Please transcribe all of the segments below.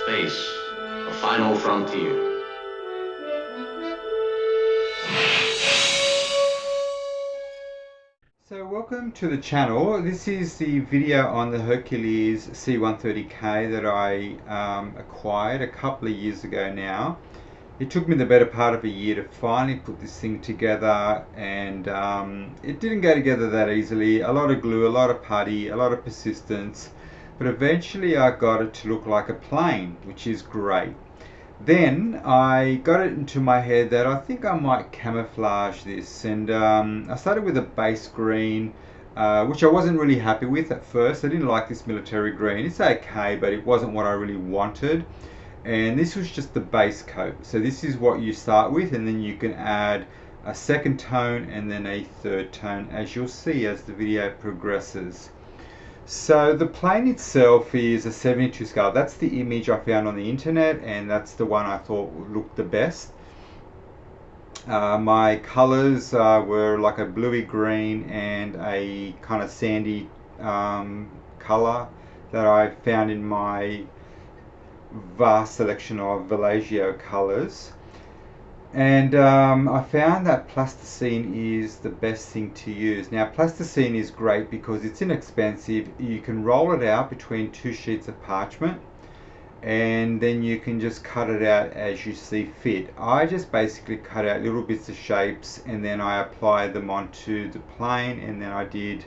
Space, the final frontier. So welcome to the channel. This is the video on the Hercules C130K that I acquired a couple of years ago now. It took me the better part of a year to finally put this thing together, and it didn't go together that easily. A lot of glue, a lot of putty, a lot of persistence, but eventually I got it to look like a plane, which is great. Then I got it into my head that I think I might camouflage this, and I started with a base green, which I wasn't really happy with at first. I didn't like this military green. It's okay, but it wasn't what I really wanted. And this was just the base coat. So this is what you start with, and then you can add a second tone and then a third tone, as you'll see as the video progresses. So the plane itself is a 72 scale. That's the image I found on the internet, and that's the one I thought looked the best. My colors were like a bluey green and a kind of sandy color that I found in my vast selection of Villaggio colors. And I found that plasticine is the best thing to use. Now, plasticine is great because it's inexpensive. You can roll it out between two sheets of parchment, and then you can just cut it out as you see fit. I just basically cut out little bits of shapes, and then I applied them onto the plane, and then I did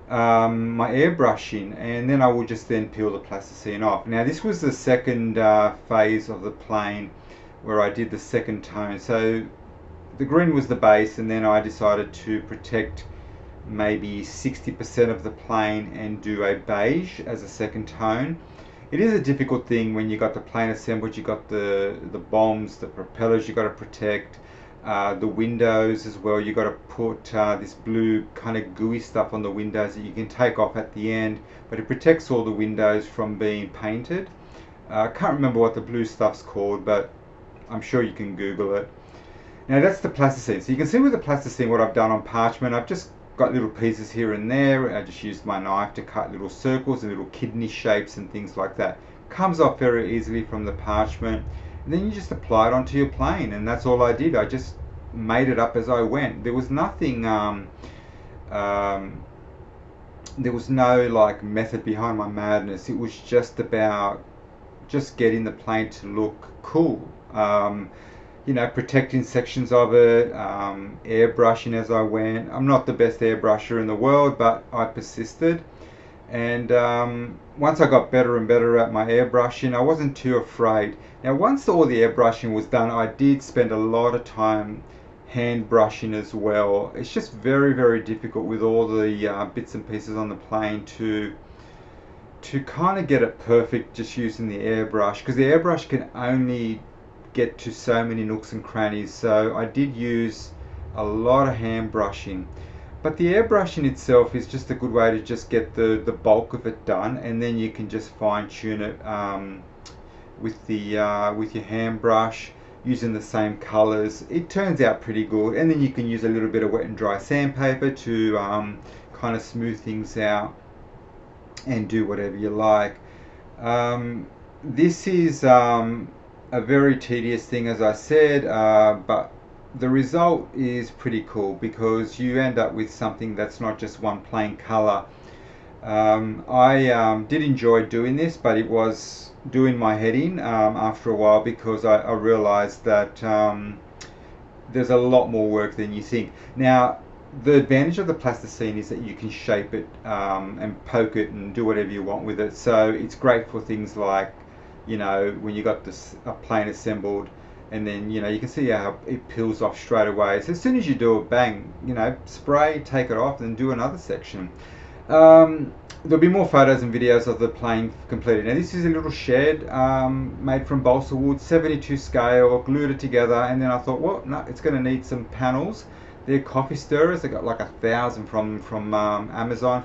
my airbrushing, and then I will just then peel the plasticine off. Now, this was the second phase of the plane, where I did the second tone. So the green was the base, and then I decided to protect maybe 60% of the plane and do a beige as a second tone. It is a difficult thing when you got the plane assembled. You got the bombs, the propellers you got to protect, the windows as well. You got to put this blue kind of gooey stuff on the windows that you can take off at the end, but it protects all the windows from being painted. I can't remember what the blue stuff's called, but I'm sure you can Google it. Now that's the plasticine. So you can see with the plasticine what I've done on parchment. I've just got little pieces here and there. I just used my knife to cut little circles and little kidney shapes and things like that. Comes off very easily from the parchment. And then you just apply it onto your plane, and that's all I did. I just made it up as I went. There was nothing, there was no like method behind my madness. It was just about just getting the plane to look cool. You know, protecting sections of it, airbrushing as I went. I'm not the best airbrusher in the world, but I persisted. And once I got better and better at my airbrushing, I wasn't too afraid. Now, once all the airbrushing was done, I did spend a lot of time hand brushing as well. It's just very, very difficult with all the bits and pieces on the plane to kind of get it perfect just using the airbrush, because the airbrush can only get to so many nooks and crannies. So I did use a lot of hand brushing, but the airbrushing itself is just a good way to just get the bulk of it done, and then you can just fine tune it with your hand brush using the same colors. It turns out pretty good, and then you can use a little bit of wet and dry sandpaper to kind of smooth things out and do whatever you like. This is a very tedious thing, as I said, but the result is pretty cool because you end up with something that's not just one plain color. I did enjoy doing this, but it was doing my head in after a while, because I realized that there's a lot more work than you think. Now, the advantage of the plasticine is that you can shape it and poke it and do whatever you want with it. So it's great for things like, you know, when you got this a plane assembled, and then, you know, you can see how it peels off straight away. So as soon as you do it, bang, you know, spray, take it off, and do another section. There'll be more photos and videos of the plane completed. Now, this is a little shed made from balsa wood, 72 scale, glued it together, and then I thought, well, no, it's going to need some panels. They're coffee stirrers. They got like 1,000 from Amazon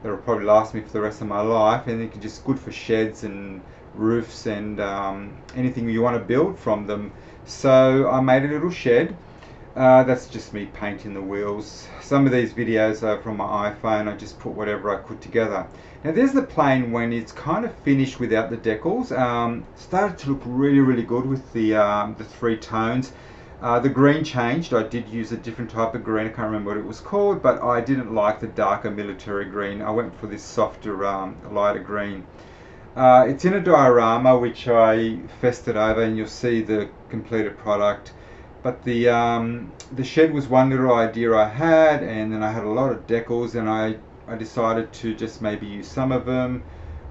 that'll probably last me for the rest of my life, and they're just good for sheds and roofs and anything you want to build from them. So I made a little shed. That's just me painting the wheels. Some of these videos are from my iPhone. I just put whatever I could together. Now there's the plane when it's kind of finished without the decals. Started to look really good with the three tones. The green changed. I did use a different type of green. I can't remember what it was called, but I didn't like the darker military green. I went for this softer, lighter green. It's in a diorama which I fested over, and you'll see the completed product. But the shed was one little idea I had, and then I had a lot of decals, and I decided to just maybe use some of them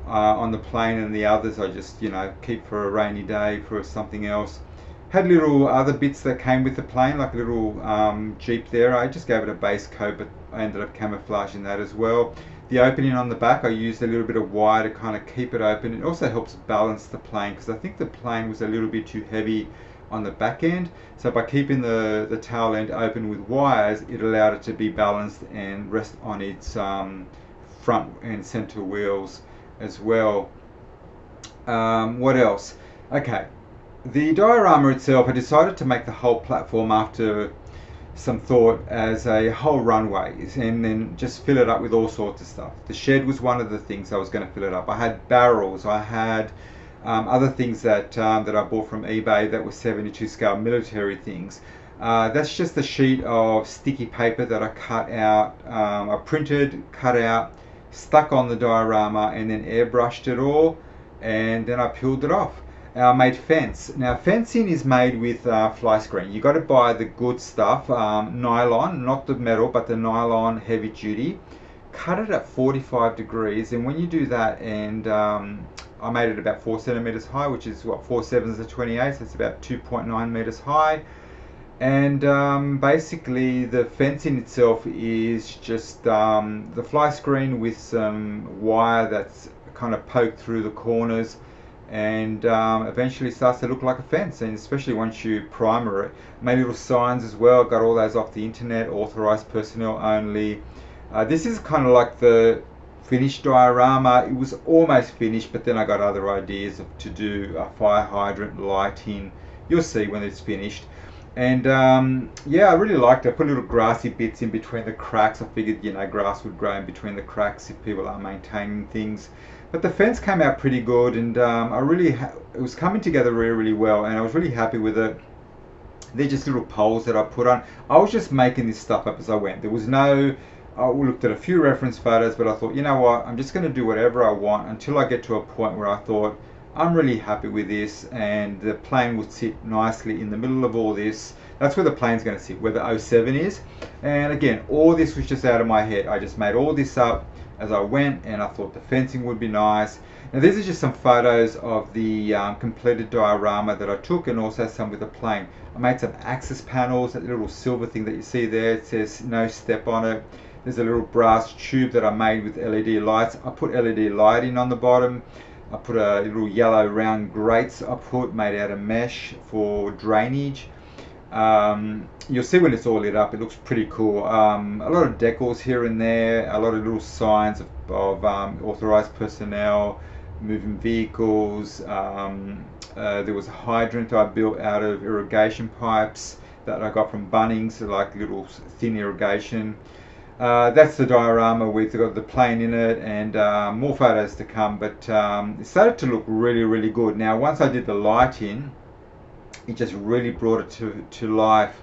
on the plane, and the others I just keep for a rainy day for something else. Had little other bits that came with the plane, like a little Jeep there. I just gave it a base coat, but I ended up camouflaging that as well. The opening on the back, I used a little bit of wire to kind of keep it open. It also helps balance the plane, because I think the plane was a little bit too heavy on the back end. So by keeping the tail end open with wires, it allowed it to be balanced and rest on its front and center wheels as well. What else? Okay, the diorama itself, I decided to make the whole platform after some thought as a whole runway, and then just fill it up with all sorts of stuff. The shed was one of the things I was going to fill it up. I had barrels, I had other things that I bought from eBay that were 72 scale military things. That's just a sheet of sticky paper that I cut out, I printed, cut out, stuck on the diorama, and then airbrushed it all, and then I peeled it off. I made fence. Now fencing is made with fly screen. You got to buy the good stuff, nylon, not the metal, but the nylon heavy duty. Cut it at 45 degrees, and when you do that, and I made it about 4 centimeters high, which is what 4 sevens are 28, so it's about 2.9 meters high. And basically the fencing itself is just the fly screen with some wire that's kind of poked through the corners, and eventually starts to look like a fence, and especially once you primer it. Made little signs as well, got all those off the internet, authorized personnel only. This is kind of like the finished diorama. It was almost finished, but then I got other ideas to do a fire hydrant, lighting. You'll see when it's finished. And yeah, I really liked it. I put little grassy bits in between the cracks. I figured grass would grow in between the cracks if people are maintaining things. But the fence came out pretty good, and it was coming together really well, and I was really happy with it. They're just little poles that I put on. I was just making this stuff up as I went. There was no, I looked at a few reference photos, but I thought, you know what, I'm just going to do whatever I want until I get to a point where I thought, I'm really happy with this, and the plane would sit nicely in the middle of all this. That's where the plane's going to sit, where the 07 is. And again, all this was just out of my head. I just made all this up as I went, and I thought the fencing would be nice. Now these are just some photos of the completed diorama that I took, and also some with the plane. I made some access panels, that little silver thing that you see there, it says no step on it. There's a little brass tube that I made with LED lights. I put LED lighting on the bottom. I put a little yellow round grates made out of mesh for drainage. You'll see when it's all lit up, it looks pretty cool. A lot of decals here and there, a lot of little signs of authorized personnel, moving vehicles. There was a hydrant I built out of irrigation pipes that I got from Bunnings, like little thin irrigation. That's the diorama with the plane in it, and more photos to come, but it started to look really good. Now once I did the lighting, it just really brought it to life,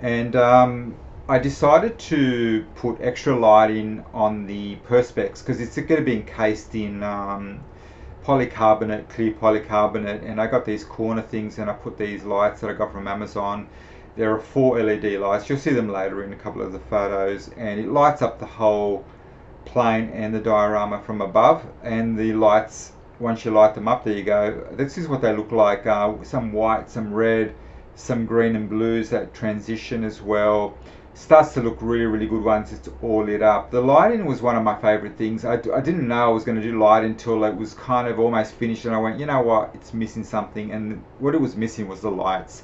and I decided to put extra lighting on the perspex, because it's going to be encased in polycarbonate, clear polycarbonate, and I got these corner things, and I put these lights that I got from Amazon. There are 4 LED lights. You'll see them later in a couple of the photos, and it lights up the whole plane and the diorama from above. And the lights, once you light them up, there you go. This is what they look like. Some white, some red, some green and blues that transition as well. Starts to look really good once it's all lit up. The lighting was one of my favorite things. I didn't know I was going to do light until it was kind of almost finished, and I went, you know what, it's missing something, and what it was missing was the lights.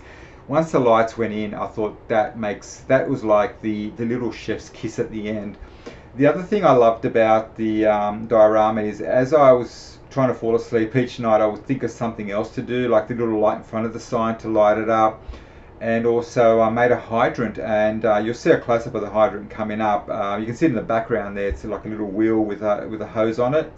Once the lights went in, I thought that was like the little chef's kiss at the end. The other thing I loved about the diorama is, as I was trying to fall asleep each night, I would think of something else to do, like the little light in front of the sign to light it up. and also I made a hydrant, and you'll see a close-up of the hydrant coming up. You can see it in the background there. It's like a little wheel with a hose on it,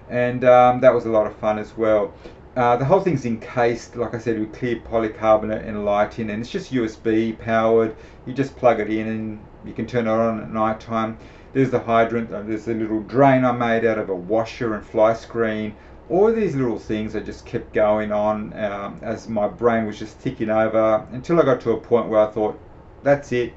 and that was a lot of fun as well. The whole thing's encased, like I said, with clear polycarbonate and lighting, and it's just USB powered. You just plug it in and you can turn it on at night time. There's the hydrant, there's a little drain I made out of a washer and fly screen. All these little things I just kept going on as my brain was just ticking over until I got to a point where I thought, that's it.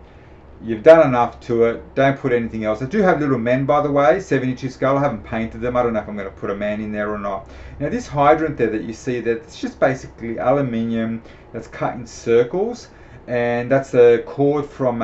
You've done enough to it. Don't put anything else. I do have little men, by the way, 72 scale. I haven't painted them. I don't know if I'm going to put a man in there or not. Now this hydrant there that you see there, it's just basically aluminium that's cut in circles, and that's a cord from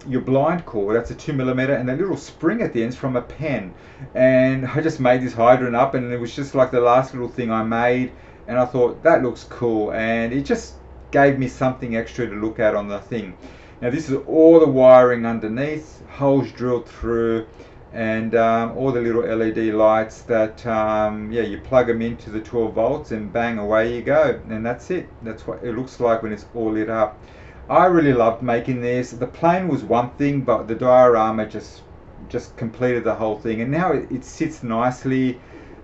your blind cord. That's a 2mm, and that little spring at the end is from a pen. And I just made this hydrant up, and it was just like the last little thing I made, and I thought that looks cool, and it just gave me something extra to look at on the thing. Now this is all the wiring underneath, holes drilled through, and all the little LED lights that, yeah, you plug them into the 12 volts and bang, away you go. And that's it. That's what it looks like when it's all lit up. I really loved making this. The plane was one thing, but the diorama just completed the whole thing. And now it sits nicely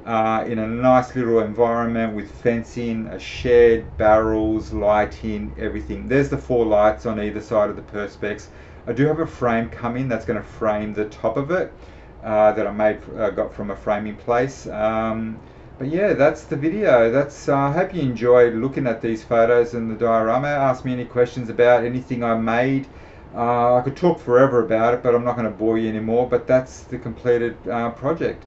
in a nice little environment with fencing, a shed, barrels, lighting, everything. There's the 4 lights on either side of the perspex. I do have a frame coming that's going to frame the top of it that I got from a framing place. But yeah, that's the video. I hope you enjoyed looking at these photos and the diorama. Ask me any questions about anything I made. I could talk forever about it, but I'm not going to bore you anymore. But that's the completed project.